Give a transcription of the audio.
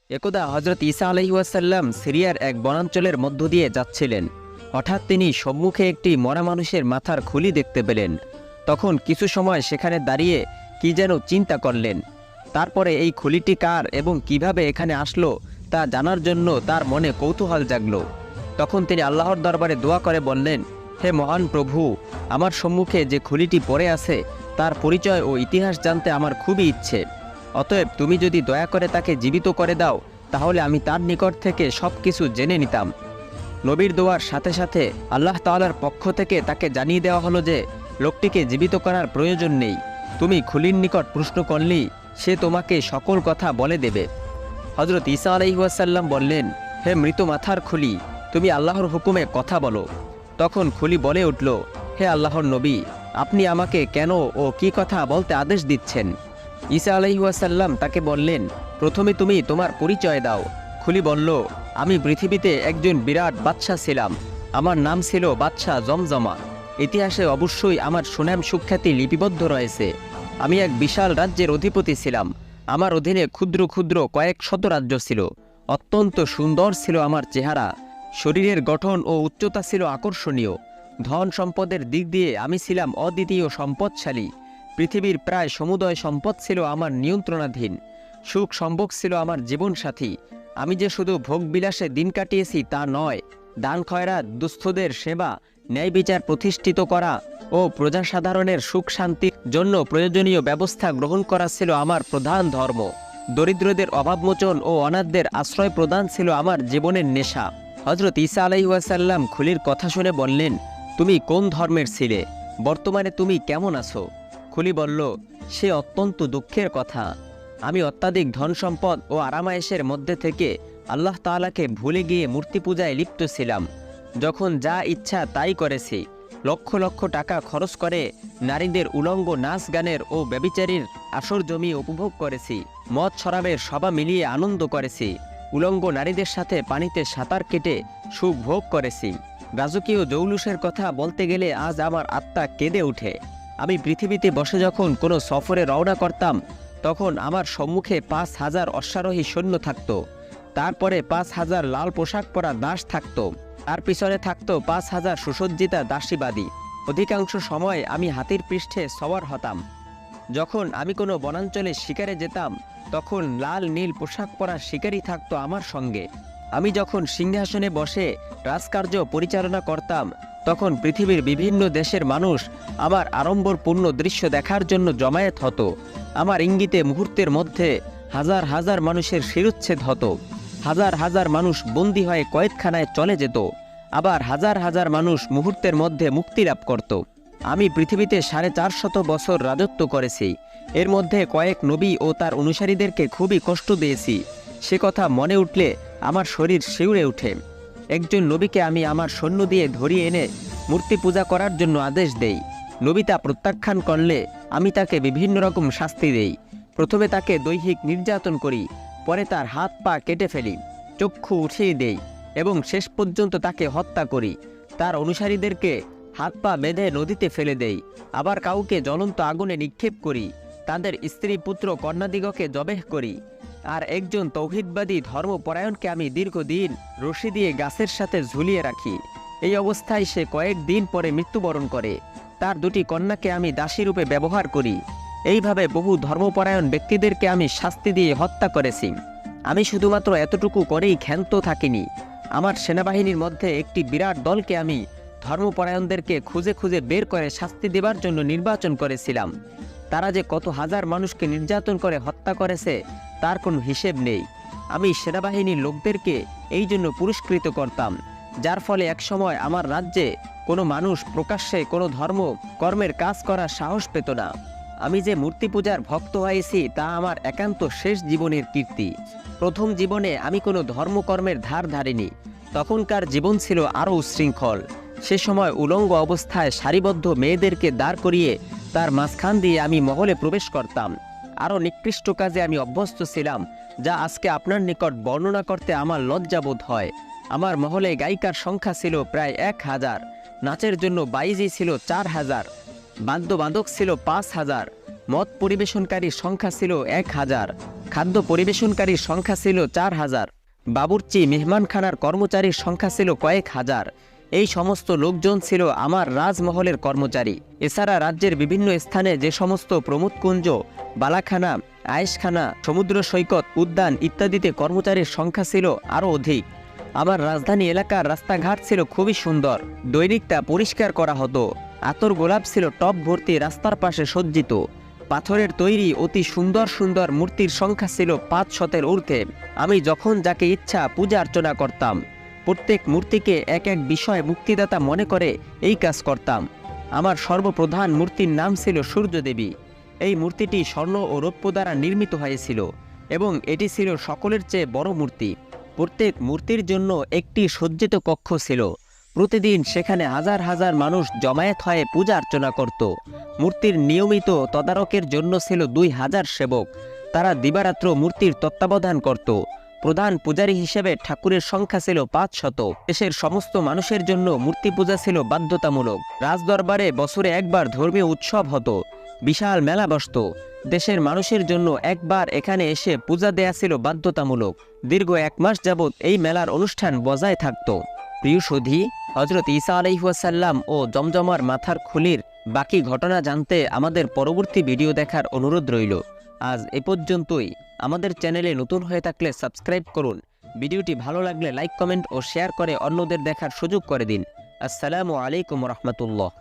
একদা হজরত ঈসা আলাইহিসাল্লাম সিরিয়ার এক বনাঞ্চলের মধ্য দিয়ে যাচ্ছিলেন। হঠাৎ তিনি সম্মুখে একটি মরা মানুষের মাথার খুলি দেখতে পেলেন। তখন কিছু সময় সেখানে দাঁড়িয়ে কি যেন চিন্তা করলেন। তারপরে এই খুলিটি কার এবং কিভাবে এখানে আসলো তা জানার জন্য তার মনে কৌতূহল জাগল। তখন তিনি আল্লাহর দরবারে দোয়া করে বললেন, হে মহান প্রভু, আমার সম্মুখে যে খুলিটি পড়ে আছে তার পরিচয় ও ইতিহাস জানতে আমার খুবই ইচ্ছে। অতএব তুমি যদি দয়া করে তাকে জীবিত করে দাও তাহলে আমি তার নিকট থেকে সব কিছু জেনে নিতাম। নবীর দোয়ার সাথে সাথে আল্লাহ তাআলার পক্ষ থেকে তাকে জানিয়ে দেওয়া হলো যে লোকটিকে জীবিত করার প্রয়োজন নেই। তুমি খুলির নিকট প্রশ্ন করলেই সে তোমাকে সকল কথা বলে দেবে। হজরত ঈসা আলাইহিসসালাম বললেন, হে মৃত মাথার খুলি, তুমি আল্লাহর হুকুমে কথা বলো। তখন খুলি বলে উঠল, হে আল্লাহর নবী, আপনি আমাকে কেন ও কি কথা বলতে আদেশ দিচ্ছেন? ঈসা আলাইহিসসালাম তাকে বললেন, প্রথমে তুমি তোমার পরিচয় দাও। খুলি বলল, আমি পৃথিবীতে একজন বিরাট বাদশাহ ছিলাম। আমার নাম ছিল বাদশাহ জমজমা। ইতিহাসে অবশ্যই আমার সুনাম সুখ্যাতি লিপিবদ্ধ রয়েছে। আমি এক বিশাল রাজ্যের অধিপতি ছিলাম। আমার অধীনে ক্ষুদ্র ক্ষুদ্র কয়েক শত রাজ্য ছিল। অত্যন্ত সুন্দর ছিল আমার চেহারা। শরীরের গঠন ও উচ্চতা ছিল আকর্ষণীয়। ধন সম্পদের দিক দিয়ে আমি ছিলাম অদ্বিতীয় সম্পদশালী। পৃথিবীর প্রায় সমুদয় সম্পদ ছিল আমার নিয়ন্ত্রণাধীন। সুখ সম্ভোগ ছিল আমার জীবনসাথী। আমি যে শুধু ভোগবিলাসে দিন কাটিয়েছি তা নয়, দান খয়রাত, দুস্থদের সেবা, ন্যায় বিচার প্রতিষ্ঠিত করা ও প্রজাসাধারণের সুখ শান্তির জন্য প্রয়োজনীয় ব্যবস্থা গ্রহণ করা ছিল আমার প্রধান ধর্ম। দরিদ্রদের অভাবমোচন ও অনাথদের আশ্রয় প্রদান ছিল আমার জীবনের নেশা। হজরত ঈসা আলাইহিসসালাম খুলির কথা শুনে বললেন, তুমি কোন ধর্মের ছিলে? বর্তমানে তুমি কেমন আছো? খুলি বলল, সে অত্যন্ত দুঃখের কথা। আমি অত্যাধিক ধন সম্পদ ও আরামায়েশের মধ্যে থেকে আল্লাহ তাআলাকে ভুলে গিয়ে মূর্তি পূজায় লিপ্ত ছিলাম। যখন যা ইচ্ছা তাই করেছি। লক্ষ লক্ষ টাকা খরচ করে নারীদের উলঙ্গ নাচ গানের ও ব্যভিচারীর আসর জমি উপভোগ করেছি। মদ শরাবের সভা মিলিয়ে আনন্দ করেছি। উলঙ্গ নারীদের সাথে পানিতে সাঁতার কেটে সুখ ভোগ করেছি। রাজকীয় জৌলুসের কথা বলতে গেলে আজ আমার আত্মা কেঁদে ওঠে। আমি পৃথিবীতে বসে যখন কোনো সফরে রওনা করতাম তখন আমার সম্মুখে ৫,০০০ অশ্বারোহী সৈন্য থাকত। তারপরে ৫,০০০ লাল পোশাক পরা দাস থাকত। তার পিছনে থাকত ৫,০০০ সুসজ্জিতা দাসীবাদী। অধিকাংশ সময় আমি হাতির পৃষ্ঠে সওয়ার হতাম। যখন আমি কোনো বনাঞ্চলে শিকারে যেতাম তখন লাল নীল পোশাক পরা শিকারী থাকত আমার সঙ্গে। আমি যখন সিংহাসনে বসে রাজকার্য পরিচালনা করতাম তখন পৃথিবীর বিভিন্ন দেশের মানুষ আমার আড়ম্বরপূর্ণ দৃশ্য দেখার জন্য জমায়েত হতো। আমার ইঙ্গিতে মুহূর্তের মধ্যে হাজার হাজার মানুষের শিরচ্ছেদ হতো। হাজার হাজার মানুষ বন্দী হয়ে কয়েদখানায় চলে যেত। আবার হাজার হাজার মানুষ মুহূর্তের মধ্যে মুক্তি লাভ করত। আমি পৃথিবীতে 450 বছর রাজত্ব করেছি। এর মধ্যে কয়েক নবী ও তার অনুসারীদেরকে খুবই কষ্ট দিয়েছি। সে কথা মনে উঠলে আমার শরীর শিউরে ওঠে। একজন নবীকে আমি আমার সৈন্য দিয়ে ধরিয়ে এনে মূর্তি পূজা করার জন্য আদেশ দেই। নবী তা প্রত্যাখ্যান করলে আমি তাকে বিভিন্ন রকম শাস্তি দেই। প্রথমে তাকে দৈহিক নির্যাতন করি, পরে তার হাত পা কেটে ফেলি, চক্ষু উঠিয়ে দেই এবং শেষ পর্যন্ত তাকে হত্যা করি। তার অনুসারীদেরকে হাত পা বেঁধে নদীতে ফেলে দেই। আবার কাউকে জ্বলন্ত আগুনে নিক্ষেপ করি। তাদের স্ত্রী পুত্র কন্যাদিগকে জবেহ করি। আর একজন তৌহিদবাদী ধর্মপরায়ণকে আমি দীর্ঘদিন রশি দিয়ে গাছের সাথে ঝুলিয়ে রাখি। এই অবস্থায় সে কয়েকদিন পরে মৃত্যুবরণ করে। তার 2টি কন্যাকে আমি দাসীরূপে ব্যবহার করি। এইভাবে বহু ধর্মপরায়ণ ব্যক্তিদেরকে আমি শাস্তি দিয়ে হত্যা করেছি। আমি শুধুমাত্র এতটুকু করেই ক্ষান্ত থাকিনি। আমার সেনাবাহিনীর মধ্যে একটি বিরাট দলকে আমি ধর্মপরায়ণদেরকে খুঁজে খুঁজে বের করে শাস্তি দেবার জন্য নির্বাচন করেছিলাম। তারা যে কত হাজার মানুষকে নির্যাতন করে হত্যা করেছে তার কোনো হিসেব নেই। আমি সেনাবাহিনীর লোকদেরকে এই জন্য পুরস্কৃত করতাম, যার ফলে একসময় আমার রাজ্যে কোনো মানুষ প্রকাশ্যে কোনো ধর্ম কর্মের কাজ করার সাহস পেত না। আমি যে মূর্তি পূজার ভক্ত হয়েছি তা আমার একান্ত শেষ জীবনের কীর্তি। প্রথম জীবনে আমি কোনো ধর্মকর্মের ধার ধারিনি। তখনকার জীবন ছিল আরও উচ্ছৃঙ্খল। সে সময় উলঙ্গ অবস্থায় সারিবদ্ধ মেয়েদেরকে দাঁড় করিয়ে তার মাঝখান দিয়ে আমি মহলে প্রবেশ করতাম। আরও নিকৃষ্ট কাজে আমি অভ্যস্ত ছিলাম, যা আজকে আপনার নিকট বর্ণনা করতে আমার লজ্জাবোধ হয়। আমার মহলে গায়িকার সংখ্যা ছিল প্রায় 1000, নাচের জন্য বাইজি ছিল 4000, বাদ্যবাদক ছিল 5000, মদ পরিবেশনকারীর সংখ্যা ছিল 1000, খাদ্য পরিবেশনকারীর সংখ্যা ছিল 4000। বাবুর্চি মেহমানখানার কর্মচারীর সংখ্যা ছিল কয়েক হাজার। এই সমস্ত লোকজন ছিল আমার রাজমহলের কর্মচারী। এছাড়া রাজ্যের বিভিন্ন স্থানে যে সমস্ত প্রমোদকুঞ্জ, বালাখানা, আয়েশখানা, সমুদ্র সৈকত, উদ্যান ইত্যাদিতে কর্মচারীর সংখ্যা ছিল আরও অধিক। আমার রাজধানী এলাকার রাস্তাঘাট ছিল খুবই সুন্দর, দৈনিক তা পরিষ্কার করা হতো। আতর গোলাপ ছিল টব ভর্তি রাস্তার পাশে সজ্জিত। পাথরের তৈরি অতি সুন্দর সুন্দর মূর্তির সংখ্যা ছিল 500-এর ঊর্ধ্বে। আমি যখন যাকে ইচ্ছা পূজা অর্চনা করতাম। প্রত্যেক মূর্তিকে এক এক বিষয় মুক্তিদাতা মনে করে এই কাজ করতাম। আমার সর্বপ্রধান মূর্তির নাম ছিল সূর্যদেবী। এই মূর্তিটি স্বর্ণ ও রৌপ্য দ্বারা নির্মিত হয়েছিল এবং এটি ছিল সকলের চেয়ে বড় মূর্তি। প্রত্যেক মূর্তির জন্য একটি সজ্জিত কক্ষ ছিল। প্রতিদিন সেখানে হাজার হাজার মানুষ জমায়েত হয়ে পূজা অর্চনা করত। মূর্তির নিয়মিত তদারকের জন্য ছিল 2000 সেবক। তারা দিবারাত্র মূর্তির তত্ত্বাবধান করত। প্রধান পূজারী হিসেবে ঠাকুরের সংখ্যা ছিল 500। দেশের সমস্ত মানুষের জন্য মূর্তি পূজা ছিল বাধ্যতামূলক। রাজদরবারে বছরে একবার ধর্মীয় উৎসব হতো, বিশাল মেলা বসত। দেশের মানুষের জন্য একবার এখানে এসে পূজা দেয়া ছিল বাধ্যতামূলক। দীর্ঘ 1 মাস যাবৎ এই মেলার অনুষ্ঠান বজায় থাকত। প্রিয় সুধী, হজরত ঈসা আলাইহিসসালাম ও জমজমার মাথার খুলির বাকি ঘটনা জানতে আমাদের পরবর্তী ভিডিও দেখার অনুরোধ রইল। আজ এ পর্যন্তই। আমাদের চ্যানেলে নতুন হয়ে থাকলে সাবস্ক্রাইব করুন। ভিডিওটি ভালো লাগলে লাইক, কমেন্ট ও শেয়ার করে অন্যদের দেখার সুযোগ করে দিন। আসসালামু আলাইকুম রহমতুল্লাহ।